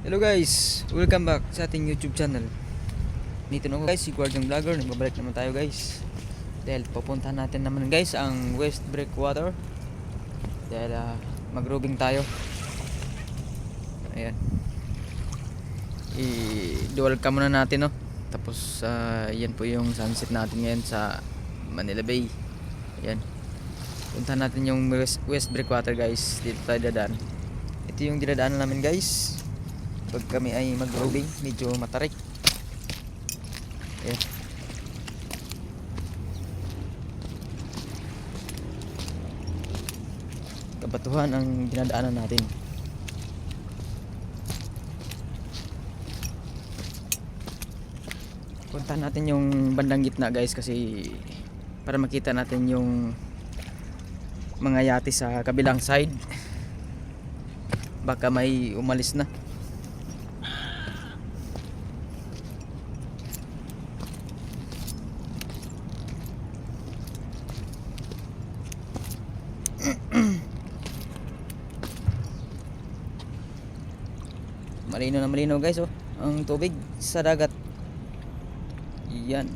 Hello guys, welcome back sa ating YouTube channel. Dito na ako guys, si Guardian Vlogger. Nagbabalik naman tayo guys. Dahil pupuntahan natin naman guys ang West Breakwater. Dahil mag-roving tayo. Ayan. I-dual cam muna natin no. Tapos yan po yung sunset natin ngayon sa Manila Bay. Ayan. Puntahan natin yung West Breakwater guys. Dito tayo dadaan. Ito yung dinadaanan namin guys pag kami ay mag-roving, medyo matarik. Ayan. Kabatuhan ang dinadaanan natin. Puntahan natin yung bandang gitna guys, kasi para makita natin yung mga yate sa kabilang side. Baka may umalis na. Malinaw na malinaw guys oh, ang tubig sa dagat. Yan.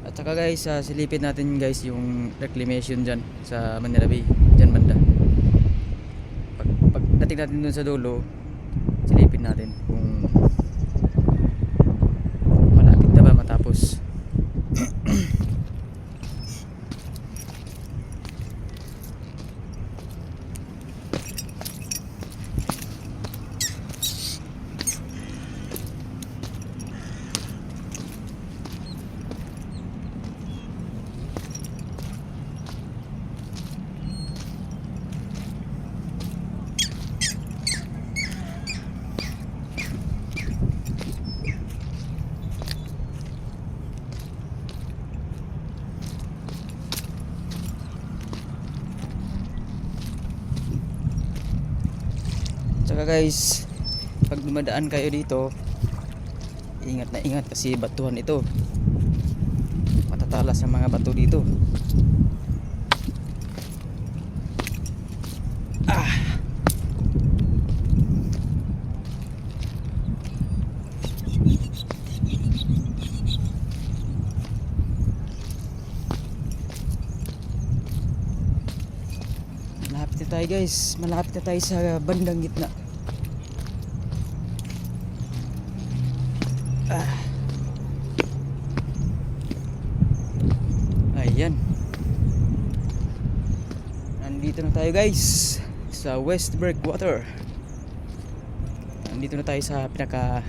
At saka guys, silipin natin guys yung reclamation dyan sa Manila Bay, dyan banda. Pag dating natin dun sa dulo, silipin natin kung malapit na ba matapos. Tsaka guys, pag dumadaan kayo dito, ingat na ingat kasi batuhan ito. Matatalas ang mga bato dito. Malapit na tayo guys, malapit na tayo sa bandang gitna. Ayan. Nandito na tayo guys sa West Breakwater. Nandito na tayo sa pinaka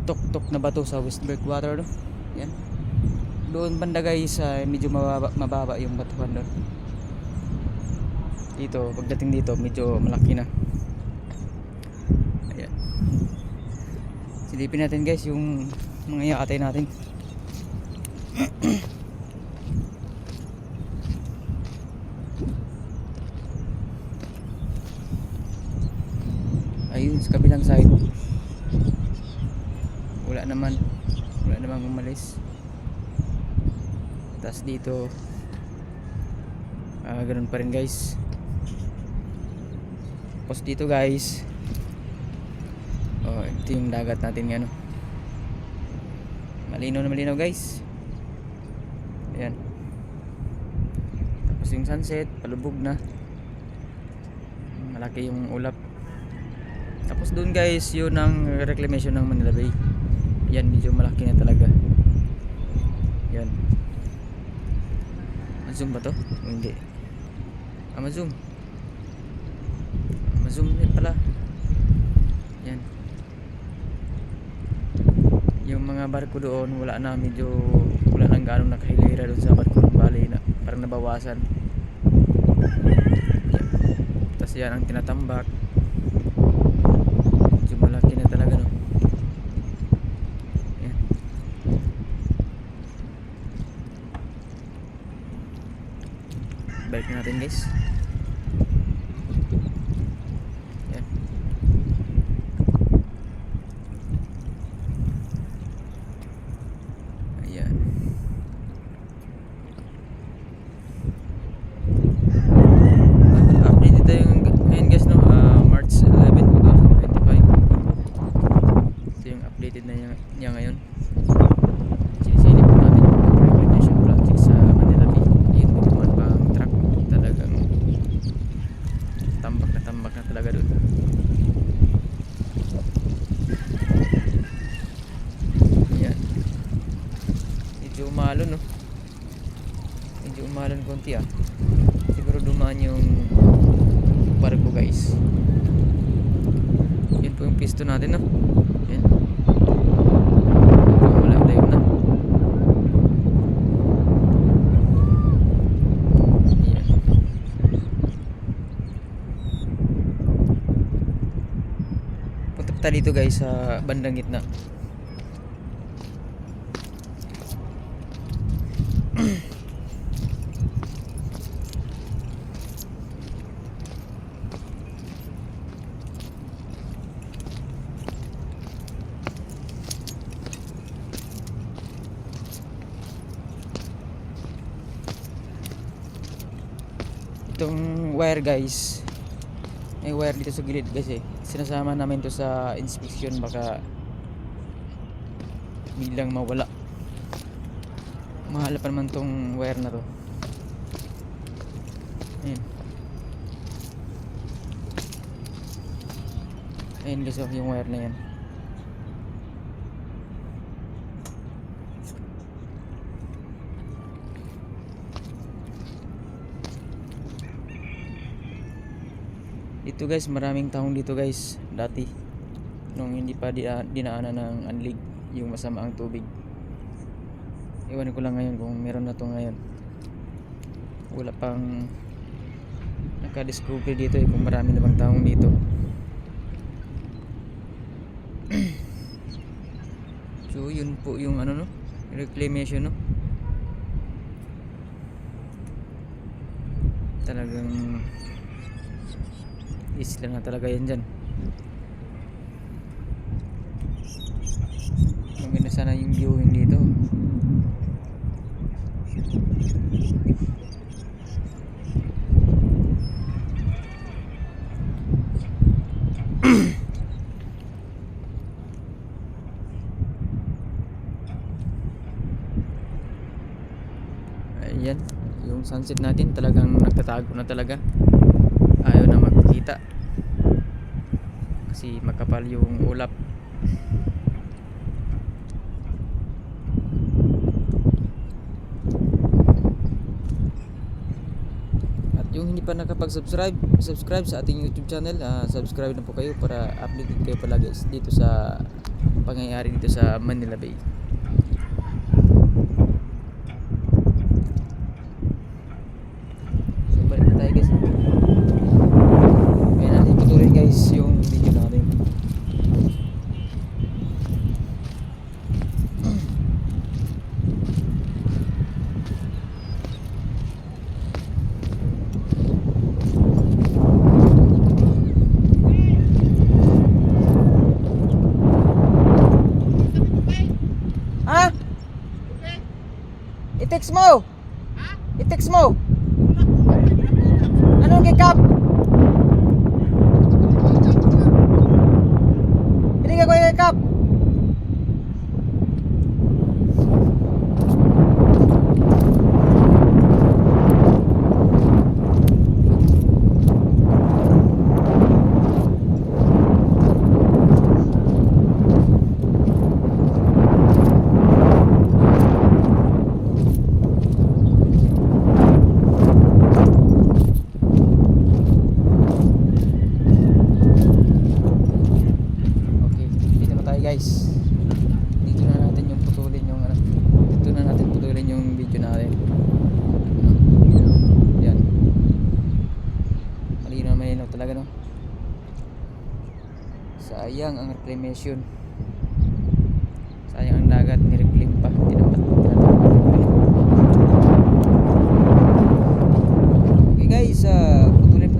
tok-tok na bato sa West Breakwater no? Yan. Doon banda guys, medyo mababa yung batuhan doon. Dito, pagdating dito medyo malaki na. Ayan. Silipin natin guys yung mga yatay natin. Ayun sa kabilang side wala namang umalis. Tapos dito ganun pa rin guys. Tapos dito guys, ito yung dagat natin nga no. Malinaw na malinaw guys. Ayan. Tapos yung sunset palubog na, malaki yung ulap. Tapos doon guys, yun ang reclamation ng Manila Bay. Yan, medyo malaki na talaga. Yan. Ma-zoom ba to? O hindi? Ma-zoom. Ma-zoom din pala. Yan. Yung mga barko doon, wala na, medyo wala nang ganong nakahilera doon sa barko ng Bali na parang nabawasan. Yan. Tapos yan ang tinatambak. Malaki na talaga no. Yan. balik natin guys. Yan. Ayan. Update dito yung ngayon guys, no? March 11, 2025. Ito yung updated na niya ngayon. Sinisilip po natin yung reclamation project sa Manila Bay. Yun, bumubuan pa ang truck. Talagang tambak na talaga doon. Ayan. Medyo umalon, no? Medyo umalon konti, ah. Siguro dumaan yung barko guys. Yun po yung piston natin, no? Yan. Malayo na. Yan. Punta pa tayo dito guys sa bandang gitna. Itong wire guys, may wire dito sa gilid guys eh. Sinasama namin to sa inspection, baka biglang mawala. Mahal pa naman tong wire na to. Ayan. Ayan guys, yung wire na yan. Dito guys, maraming taong dito guys dati, nung hindi pa dinaanan ng anlig, yung masama ang tubig. Iwan ko lang ngayon kung meron na to ngayon. Wala pang nakadiscover dito eh, kung marami na bang taong dito. So yun po yung ano, no, reclamation, no. Talagang isla na talaga yan dyan. Maganda sana yung viewing dito. Ayan, yung sunset natin talagang nagtatago na talaga. Ayaw na magkita kasi makapal yung ulap. At yung hindi pa nakapag-subscribe sa ating YouTube channel, subscribe na po kayo para updated kayo palagi dito sa pangyayari dito sa Manila Bay. So balik na tayo guys. Kaya natin patuloy guys yung video natin. Ha? I-text mo. I-text mo. Anong kikap? Hindi ka ko kikap. Guys, dito na natin yung putulin yung ano, dito na natin putulin yung video natin. Yan, malinaw talaga, no. Sayang ang reclamation, sayang ang dagat, ni-reclaim pa, tinapat.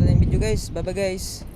susunod na video guys. Bye bye guys.